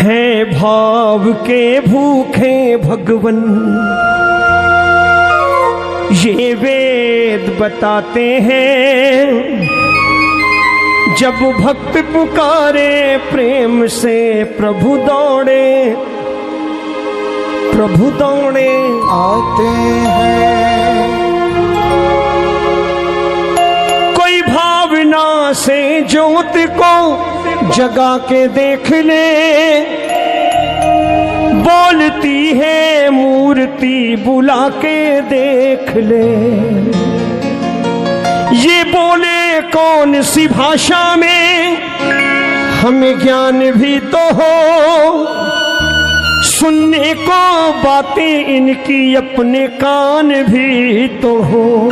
हैं भाव के भूखे भगवन, ये वेद बताते हैं। जब भक्त पुकारे प्रेम से प्रभु दौड़े, प्रभु दौड़े आते हैं। कोई भावना से ज्योत को जगा के देख ले, बोलती है मूर्ति बुला के देख ले। ये बोले कौन सी भाषा में, हमें ज्ञान भी तो हो। सुनने को बातें इनकी अपने कान भी तो हो।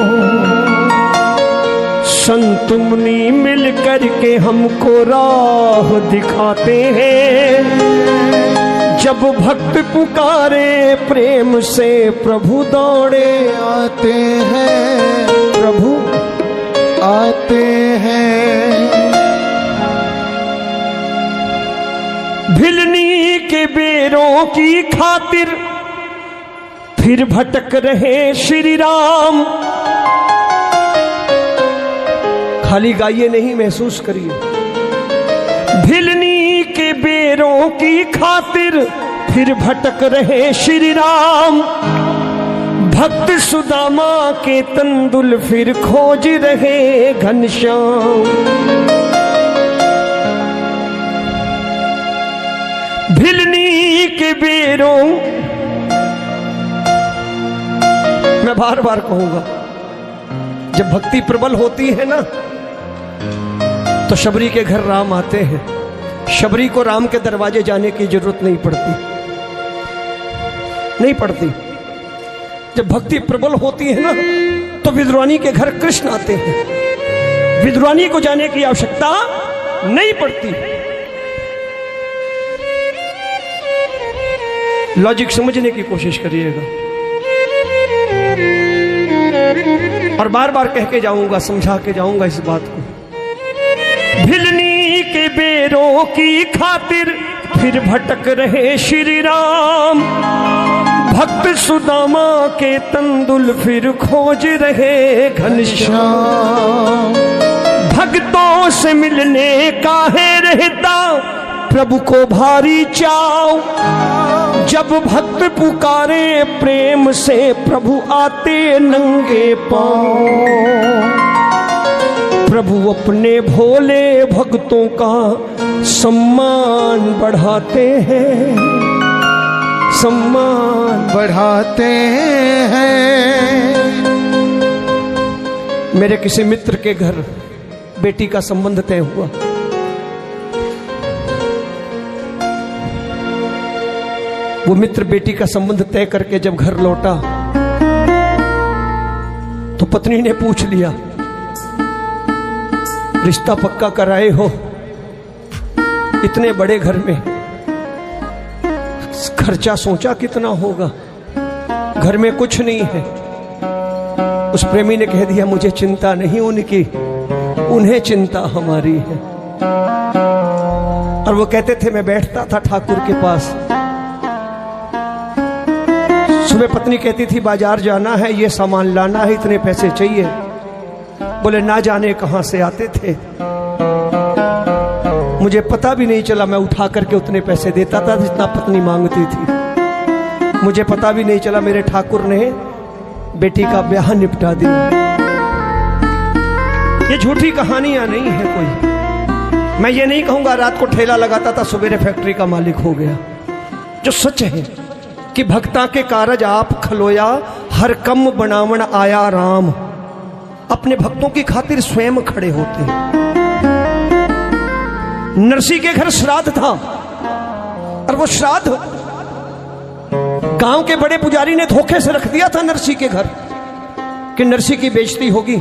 संत मुनि मिल करके हमको राह दिखाते हैं। जब भक्त पुकारे प्रेम से प्रभु दौड़े आते हैं, प्रभु आते हैं। भिलनी के बेरों की खातिर फिर भटक रहे श्री राम। खाली गाइए नहीं, महसूस करिए। भिलनी के बेरों की खातिर फिर भटक रहे श्री राम। भक्त सुदामा के तंदुल फिर खोज रहे घनश्याम। भिलनी के बेरों, मैं बार बार कहूंगा, जब भक्ति प्रबल होती है ना तो शबरी के घर राम आते हैं। शबरी को राम के दरवाजे जाने की जरूरत नहीं पड़ती, नहीं पड़ती। जब भक्ति प्रबल होती है ना तो विद्वानी के घर कृष्ण आते हैं। विद्वानी को जाने की आवश्यकता नहीं पड़ती। लॉजिक समझने की कोशिश करिएगा। और बार बार कह के जाऊंगा, समझा के जाऊंगा इस बात को। भिलनी के बेरों की खातिर फिर भटक रहे श्री राम। भक्त सुदामा के तंदुल फिर खोज रहे घनश्याम। भक्तों से मिलने का है रहता प्रभु को भारी चाव। जब भक्त पुकारे प्रेम से प्रभु आते नंगे पांव। प्रभु अपने भोले भक्तों का सम्मान बढ़ाते हैं, सम्मान बढ़ाते हैं। मेरे किसी मित्र के घर बेटी का संबंध तय हुआ। वो मित्र बेटी का संबंध तय करके जब घर लौटा तो पत्नी ने पूछ लिया, रिश्ता पक्का कराए हो? इतने बड़े घर में खर्चा सोचा कितना होगा? घर में कुछ नहीं है। उस प्रेमी ने कह दिया, मुझे चिंता नहीं उनकी, उन्हें चिंता हमारी है। और वो कहते थे, मैं बैठता था ठाकुर के पास। सुबह पत्नी कहती थी, बाजार जाना है, ये सामान लाना है, इतने पैसे चाहिए। बोले ना जाने कहां से आते थे, मुझे पता भी नहीं चला। मैं उठा करके उतने पैसे देता था जितना पत्नी मांगती थी। मुझे पता भी नहीं चला मेरे ठाकुर ने बेटी का ब्याह निपटा दिया। ये झूठी कहानियां नहीं है कोई। मैं ये नहीं कहूंगा रात को ठेला लगाता था, सवेरे फैक्ट्री का मालिक हो गया। जो सच है कि भक्ता के कारज आप खलोया, हर कम बनावण आया राम। अपने भक्तों की खातिर स्वयं खड़े होते हैं। नरसी के घर श्राद्ध था और वो श्राद्ध गांव के बड़े पुजारी ने धोखे से रख दिया था नरसी के घर कि नरसी की बेइज्जती होगी।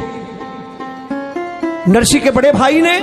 नरसी के बड़े भाई ने